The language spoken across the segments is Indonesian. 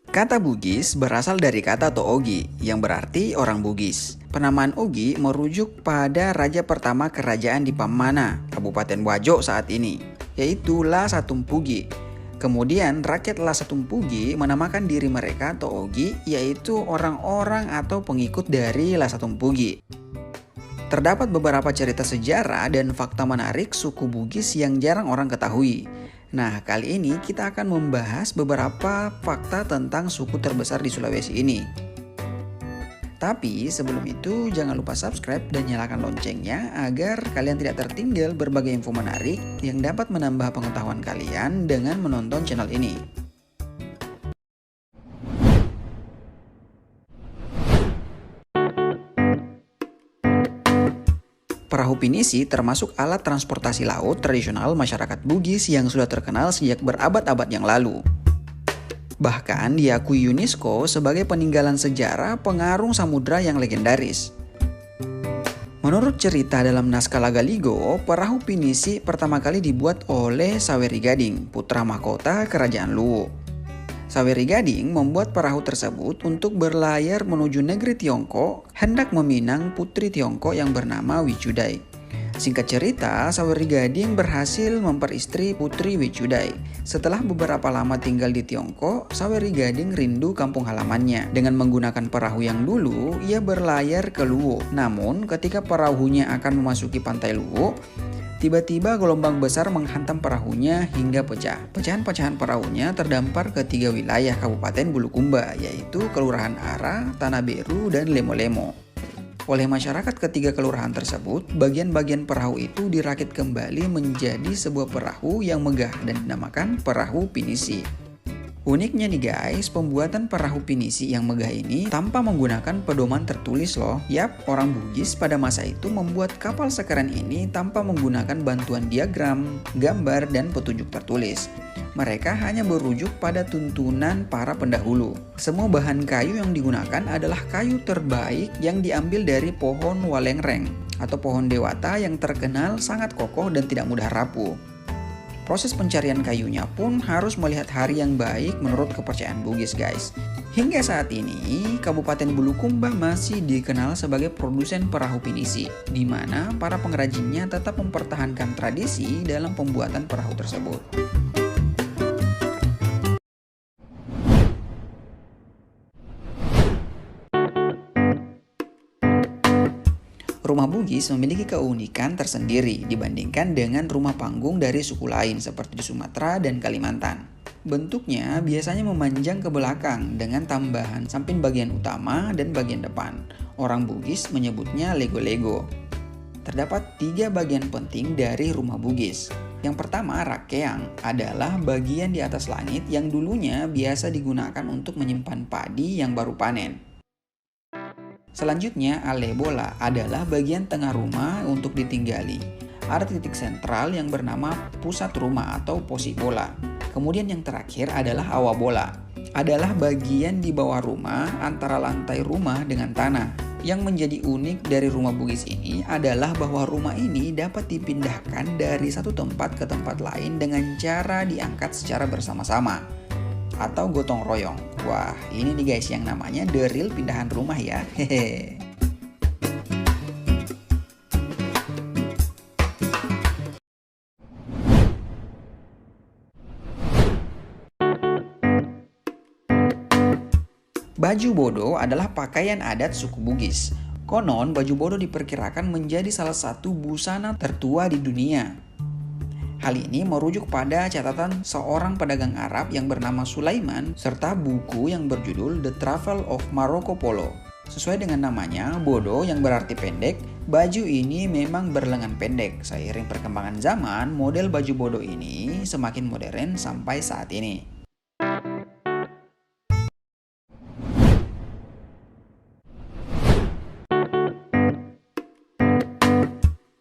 Kata Bugis berasal dari kata Toogi, yang berarti orang Bugis. Penamaan Ogi merujuk pada raja pertama kerajaan di Pamana, Kabupaten Wajo saat ini, yaitu Lasatumpugi. Kemudian rakyat Lasatumpugi menamakan diri mereka Toogi, yaitu orang-orang atau pengikut dari Lasatumpugi. Terdapat beberapa cerita sejarah dan fakta menarik suku Bugis yang jarang orang ketahui. Nah, kali ini kita akan membahas beberapa fakta tentang suku terbesar di Sulawesi ini. Tapi sebelum itu jangan lupa subscribe dan nyalakan loncengnya agar kalian tidak tertinggal berbagai info menarik yang dapat menambah pengetahuan kalian dengan menonton channel ini. Perahu pinisi termasuk alat transportasi laut tradisional masyarakat Bugis yang sudah terkenal sejak berabad-abad yang lalu. Bahkan diakui UNESCO sebagai peninggalan sejarah pengarung samudra yang legendaris. Menurut cerita dalam naskah Lagaligo, perahu pinisi pertama kali dibuat oleh Saweri Gading, putra mahkota Kerajaan Luwu. Saweri Gading membuat perahu tersebut untuk berlayar menuju negeri Tiongkok, hendak meminang putri Tiongkok yang bernama Wicudai. Singkat cerita, Saweri Gading berhasil memperistri putri Wicudai. Setelah beberapa lama tinggal di Tiongkok, Saweri Gading rindu kampung halamannya. Dengan menggunakan perahu yang dulu, ia berlayar ke Luwu. Namun, ketika perahunya akan memasuki pantai Luwu, tiba-tiba gelombang besar menghantam perahunya hingga pecah. Pecahan-pecahan perahunya terdampar ke 3 wilayah Kabupaten Bulukumba, yaitu Kelurahan Ara, Tanah Beru, dan Lemo-Lemo. Oleh masyarakat ketiga kelurahan tersebut, bagian-bagian perahu itu dirakit kembali menjadi sebuah perahu yang megah dan dinamakan perahu pinisi. Uniknya nih guys, pembuatan perahu pinisi yang megah ini tanpa menggunakan pedoman tertulis loh. Yap, orang Bugis pada masa itu membuat kapal sekeren ini tanpa menggunakan bantuan diagram, gambar, dan petunjuk tertulis. Mereka hanya berujuk pada tuntunan para pendahulu. Semua bahan kayu yang digunakan adalah kayu terbaik yang diambil dari pohon walengreng atau pohon dewata yang terkenal sangat kokoh dan tidak mudah rapuh. Proses pencarian kayunya pun harus melihat hari yang baik menurut kepercayaan Bugis guys. Hingga saat ini, Kabupaten Bulukumba masih dikenal sebagai produsen perahu pinisi, di mana para pengrajinnya tetap mempertahankan tradisi dalam pembuatan perahu tersebut. Rumah Bugis memiliki keunikan tersendiri dibandingkan dengan rumah panggung dari suku lain seperti di Sumatera dan Kalimantan. Bentuknya biasanya memanjang ke belakang dengan tambahan samping bagian utama dan bagian depan. Orang Bugis menyebutnya lego-lego. Terdapat 3 bagian penting dari rumah Bugis. Yang pertama, rakeang adalah bagian di atas langit yang dulunya biasa digunakan untuk menyimpan padi yang baru panen. Selanjutnya, alebola adalah bagian tengah rumah untuk ditinggali. Ada titik sentral yang bernama pusat rumah atau posibola. Kemudian yang terakhir adalah awabola. Adalah bagian di bawah rumah antara lantai rumah dengan tanah. Yang menjadi unik dari rumah Bugis ini adalah bahwa rumah ini dapat dipindahkan dari satu tempat ke tempat lain dengan cara diangkat secara bersama-sama atau gotong royong. Wah, ini nih guys yang namanya the real pindahan rumah ya. Hehe. Baju bodo adalah pakaian adat suku Bugis. Konon, baju bodo diperkirakan menjadi salah satu busana tertua di dunia. Hal ini merujuk pada catatan seorang pedagang Arab yang bernama Sulaiman serta buku yang berjudul The Travel of Marco Polo. Sesuai dengan namanya, bodo yang berarti pendek, baju ini memang berlengan pendek. Seiring perkembangan zaman, model baju bodo ini semakin modern sampai saat ini.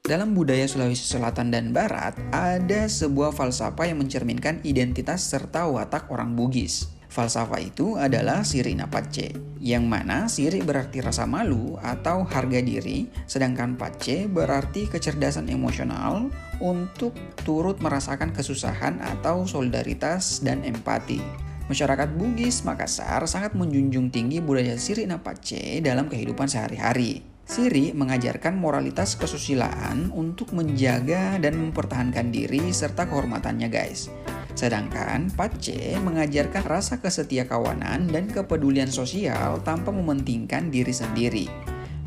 Dalam budaya Sulawesi Selatan dan Barat, ada sebuah falsafah yang mencerminkan identitas serta watak orang Bugis. Falsafah itu adalah sirina pace, yang mana siri berarti rasa malu atau harga diri, sedangkan pace berarti kecerdasan emosional untuk turut merasakan kesusahan atau solidaritas dan empati. Masyarakat Bugis Makassar sangat menjunjung tinggi budaya sirina pace dalam kehidupan sehari-hari. Siri mengajarkan moralitas kesusilaan untuk menjaga dan mempertahankan diri serta kehormatannya guys. Sedangkan pace mengajarkan rasa kesetiakawanan dan kepedulian sosial tanpa mementingkan diri sendiri.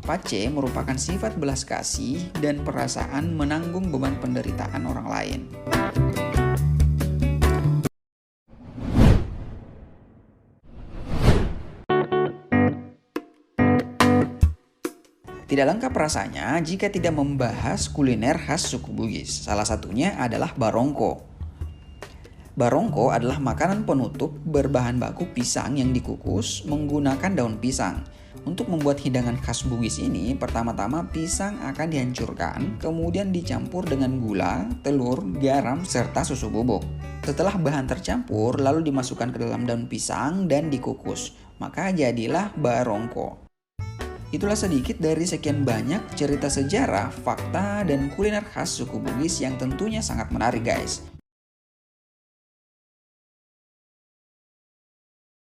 Pace merupakan sifat belas kasih dan perasaan menanggung beban penderitaan orang lain. Tidak lengkap rasanya jika tidak membahas kuliner khas suku Bugis. Salah satunya adalah barongko. Barongko adalah makanan penutup berbahan baku pisang yang dikukus menggunakan daun pisang. Untuk membuat hidangan khas Bugis ini, pertama-tama pisang akan dihancurkan, kemudian dicampur dengan gula, telur, garam, serta susu bubuk. Setelah bahan tercampur, lalu dimasukkan ke dalam daun pisang dan dikukus. Maka jadilah barongko. Itulah sedikit dari sekian banyak cerita sejarah, fakta, dan kuliner khas suku Bugis yang tentunya sangat menarik guys.